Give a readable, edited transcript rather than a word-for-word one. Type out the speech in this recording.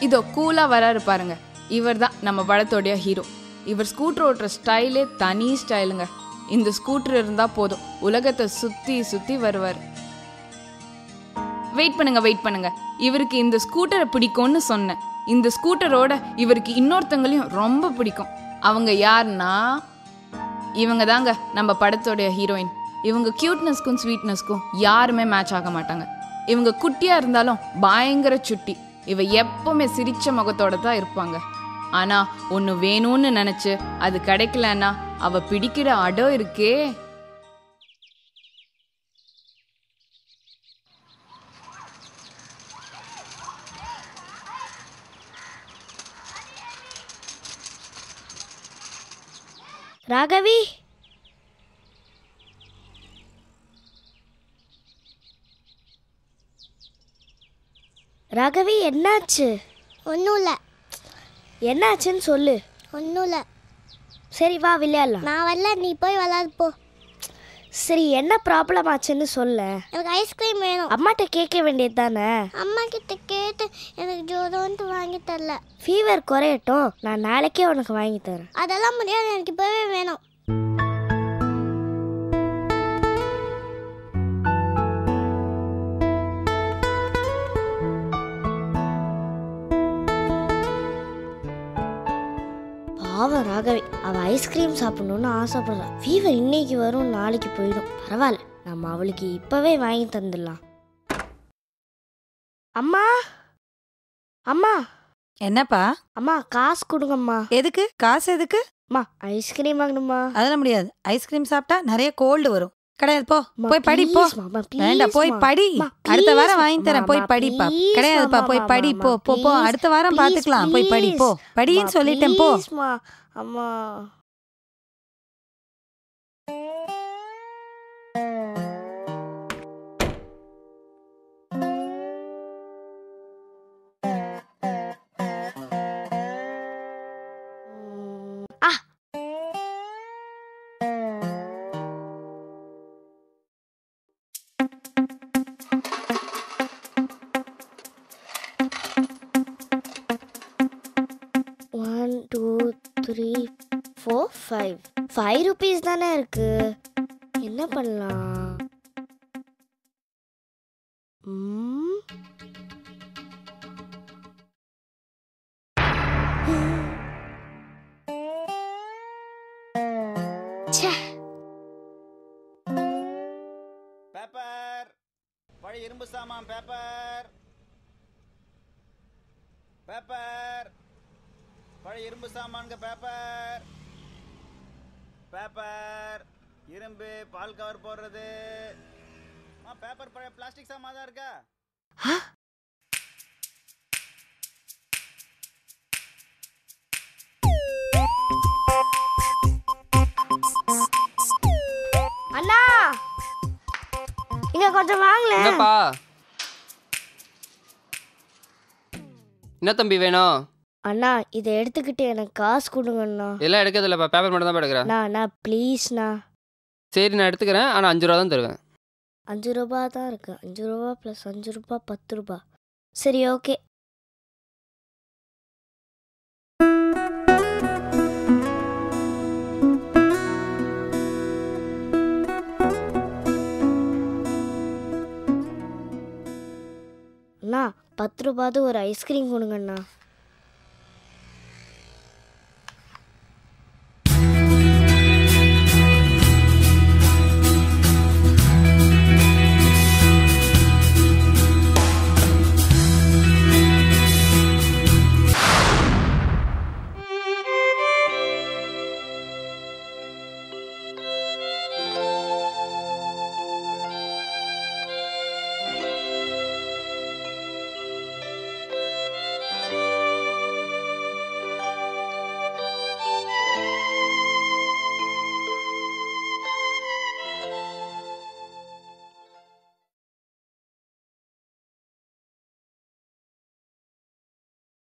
இதோ கூலா வராரு பாருங்க, இவர் தான் நம்ம படத்தோடைய ஹீரோ. இவர் ஸ்கூட்டர் ஓட்டுற ஸ்டைலே தனி ஸ்டைலுங்க. இந்த ஸ்கூட்டர் இருந்தா போதும், உலகத்தை சுத்தி சுத்தி வருவார். வெயிட் பண்ணுங்க, இவருக்கு இந்த ஸ்கூட்டரை பிடிக்கும்னு சொன்னேன். இந்த ஸ்கூட்டரோட இவருக்கு இன்னொருத்தங்களையும் ரொம்ப பிடிக்கும். அவங்க யாருன்னா இவங்க தாங்க நம்ம படத்தோடைய ஹீரோயின். இவங்க கியூட்னஸ்க்கும் ஸ்வீட்னஸ்க்கும் யாருமே மேட்ச் ஆக மாட்டாங்க. இவங்க குட்டியா இருந்தாலும் பயங்கர சுட்டி. இவ எப்பவுமே சிரிச்ச முகத்தோட தான் இருப்பாங்க. ஆனா ஒன்று வேணும்னு நினைச்சு அது கிடைக்கலன்னா அவ பிடிக்கிற அடம் இருக்கே. ராகவி, ராகவி என்னாச்சு? ஒன்றும் இல்லை. என்னாச்சுன்னு சொல்லு. ஒன்றும் இல்லை. சரி வா விளையாடலாம். நான் வரல, நீ போய் விளையாடு போ. சரி என்ன ப்ராப்ளம் ஆச்சுன்னு சொல்ல. எனக்கு ஐஸ்கிரீம் வேணும். அம்மாட்ட கேட்க வேண்டியது தானே? அம்மா கிட்ட கேட்டு எனக்கு ஜோரோன்ட்டு வாங்கி தரல. ஃபீவர் குறையட்டும், நான் நாளைக்கே உனக்கு வாங்கி தரேன். அதெல்லாம் முடியாது, எனக்கு இப்போவே வேணும். பாவம் ராகவி, அவள் ஐஸ்கிரீம் சாப்பிடணும்னு ஆசைப்படுறா. ஃபீவர் இன்னைக்கு வரும், நாளைக்கு போயிடும். பரவாயில்ல, நம்ம அவளுக்கு இப்போவே வாங்கி தந்துடலாம். அம்மா, அம்மா. என்னப்பா? அம்மா காசு கொடுங்கம்மா. எதுக்கு காசு? எதுக்கு? அம்மா ஐஸ்கிரீம் வாங்கணுமா? அதெல்லாம் முடியாது. ஐஸ்கிரீம் சாப்பிட்டா நிறைய கோல்டு வரும். கிடையாது, போ போய் படி. போ வேண்டாம், போய் படி. அடுத்த வாரம் வாங்கி தரேன், போய் படிப்பா. கிடையாதுப்பா, போய் படி. போ போ போ, அடுத்த வாரம் பாத்துக்கலாம். போய் படி, போ. படின்னு சொல்லிட்டேன், போ. அம்மா ₹5 தானே இருக்கு. என்ன பண்ணலாம்? பேப்பர், பழைய இரும்பு சாமான். பேப்பர், பேப்பர், பழைய இரும்பு சாமான்ங்க. பேப்பர், பேப்பர், இரும்பு, பால் கவர் போடுறது. பேப்பர் பழைய பிளாஸ்டிக் சாமான் தான் இருக்கா? அண்ணா, இங்க கொஞ்சம் வாங்கல. என்னப்பா? என்ன தம்பி வேணும்? அண்ணா இதை எடுத்துக்கிட்டு எனக்கு காசு கொடுங்க அண்ணா. எல்லாம் எடுக்கிறது இல்லைப்பா, பேப்பர் மட்டும் தான் எடுக்கிறேன். அண்ணா ப்ளீஸ்ண்ணா. சரி நான் எடுத்துக்கிறேன், ஆனால் 5 ரூபா தான் தருவேன். 5 ரூபா தான் இருக்கு. 5 ரூபா ப்ளஸ் 5 ரூபா 10 ரூபா. சரி ஓகே. அண்ணா 10 ரூபாது ஒரு ஐஸ்கிரீம் கொடுங்க அண்ணா.